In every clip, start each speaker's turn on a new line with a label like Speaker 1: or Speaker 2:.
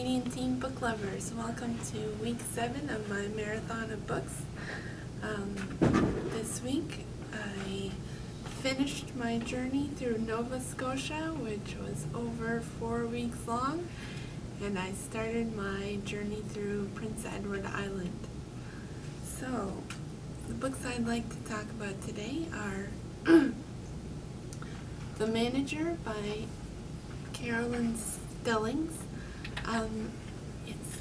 Speaker 1: Canadian teen book lovers. Welcome to week 7 of my marathon of books. This week I finished my journey through Nova Scotia, which was over 4 weeks long, and I started my journey through Prince Edward Island. So, the books I'd like to talk about today are The Manager by Carolyn Stillings. It's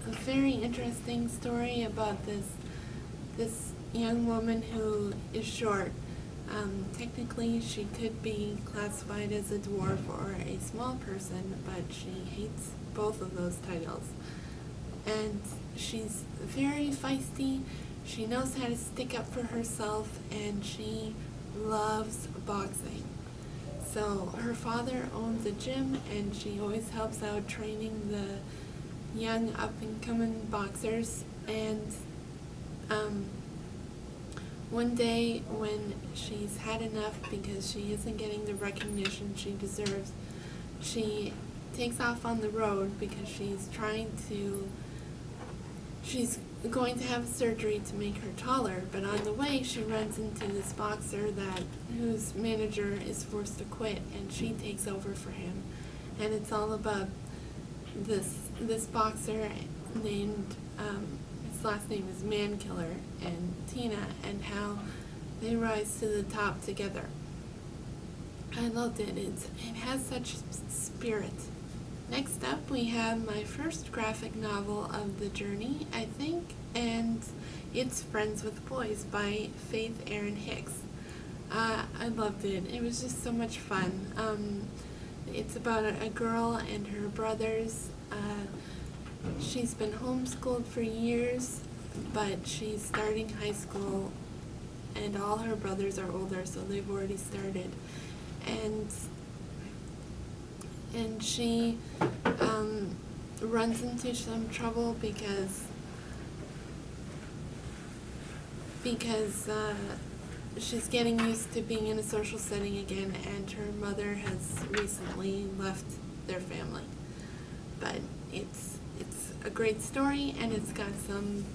Speaker 1: a very interesting story about this young woman who is short. Technically, she could be classified as a dwarf or a small person, but she hates both of those titles. And she's very feisty. She knows how to stick up for herself, and she loves boxing. So her father owns a gym, and she always helps out training the young up-and-coming boxers. And one day when she's had enough because she isn't getting the recognition she deserves, she takes off on the road because she's going to have surgery to make her taller, but on the way she runs into this boxer whose manager is forced to quit, and she takes over for him. And it's all about this boxer named, his last name is Mankiller, and Tina, and how they rise to the top together. I loved it. It has such spirit. Next up, we have my first graphic novel of the journey, I think, and it's Friends with Boys by Faith Erin Hicks. I loved it. It was just so much fun. It's about a girl and her brothers. She's been homeschooled for years, but she's starting high school, and all her brothers are older, so they've already started. And she runs into some trouble because she's getting used to being in a social setting again, and her mother has recently left their family. But it's a great story, and it's got some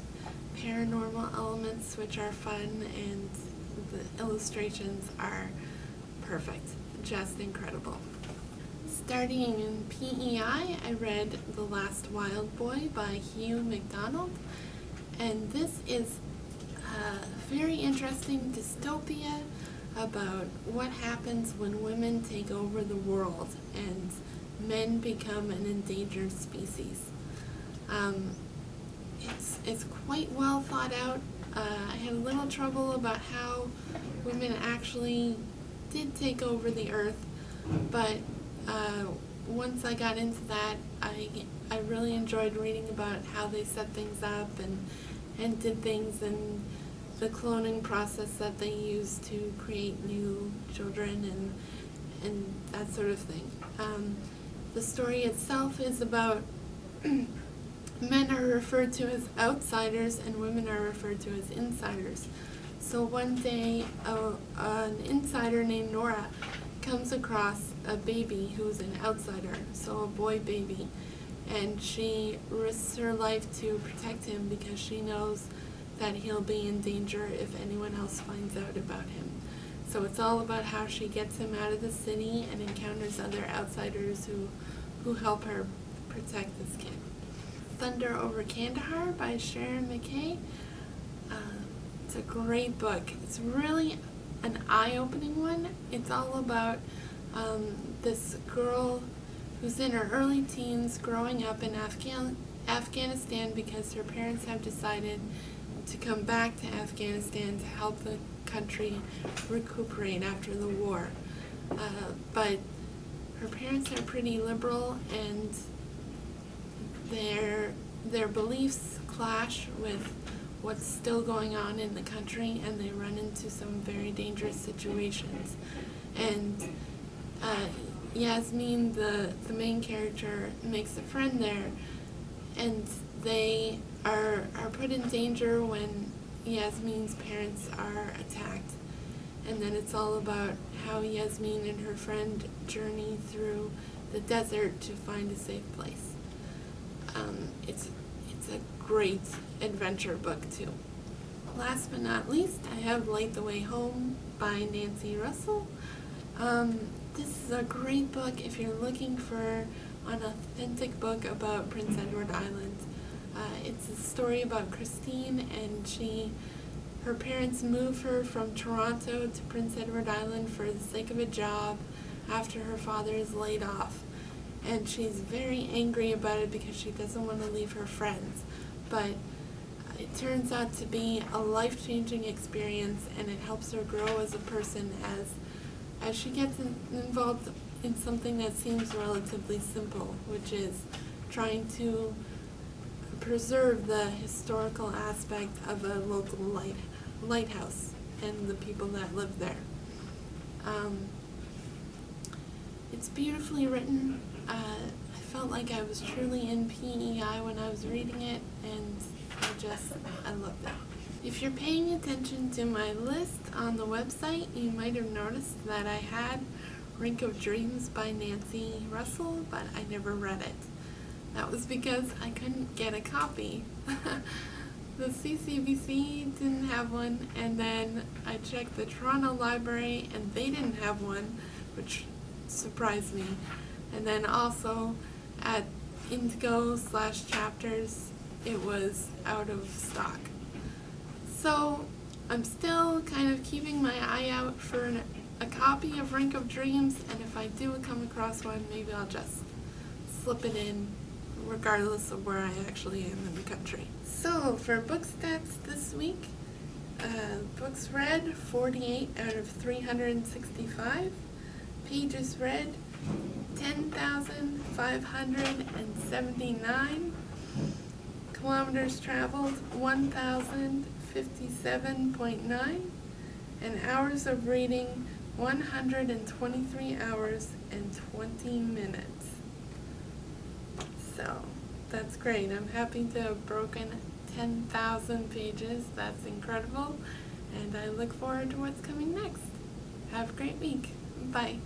Speaker 1: paranormal elements which are fun, and the illustrations are perfect, just incredible. Starting in PEI, I read The Last Wild Boy by Hugh MacDonald, and this is a very interesting dystopia about what happens when women take over the world and men become an endangered species. It's quite well thought out. I had a little trouble about how women actually did take over the earth, but once I got into that, I really enjoyed reading about how they set things up and did things, and the cloning process that they use to create new children and that sort of thing. The story itself is about men are referred to as outsiders and women are referred to as insiders. So one day, an insider named Nora comes across a baby who's an outsider, so a boy baby, and she risks her life to protect him because she knows that he'll be in danger if anyone else finds out about him. So it's all about how she gets him out of the city and encounters other outsiders who help her protect this kid. Thunder Over Kandahar by Sharon McKay. It's a great book. It's really an eye-opening one. It's all about this girl who's in her early teens growing up in Afghanistan because her parents have decided to come back to Afghanistan to help the country recuperate after the war. But her parents are pretty liberal, and their beliefs clash with what's still going on in the country, and they run into some very dangerous situations. And Yasmin, the main character, makes a friend there, and they are put in danger when Yasmin's parents are attacked. And then it's all about how Yasmin and her friend journey through the desert to find a safe place. It's a great adventure book too. Last but not least, I have Light the Way Home by Nancy Russell. This is a great book if you're looking for an authentic book about Prince Edward Island. It's a story about Christine, and her parents move her from Toronto to Prince Edward Island for the sake of a job after her father is laid off. And she's very angry about it because she doesn't want to leave her friends. But it turns out to be a life-changing experience, and it helps her grow as a person as she gets involved in something that seems relatively simple, which is trying to preserve the historical aspect of a local lighthouse and the people that live there. It's beautifully written. I felt like I was truly in PEI when I was reading it, and I loved it. If you're paying attention to my list on the website, you might have noticed that I had Rink of Dreams by Nancy Russell, but I never read it. That was because I couldn't get a copy. The CCBC didn't have one, and then I checked the Toronto Library and they didn't have one, which surprised me. And then also at Indigo/Chapters, it was out of stock. So I'm still kind of keeping my eye out for a copy of Rink of Dreams, and if I do come across one, maybe I'll just slip it in regardless of where I actually am in the country. So for book stats this week, books read 48 out of 365, pages read 10,579, kilometers traveled 1,057.9, and hours of reading 123 hours and 20 minutes. So that's great. I'm happy to have broken 10,000 pages. That's incredible, and I look forward to what's coming next. Have a great week. Bye.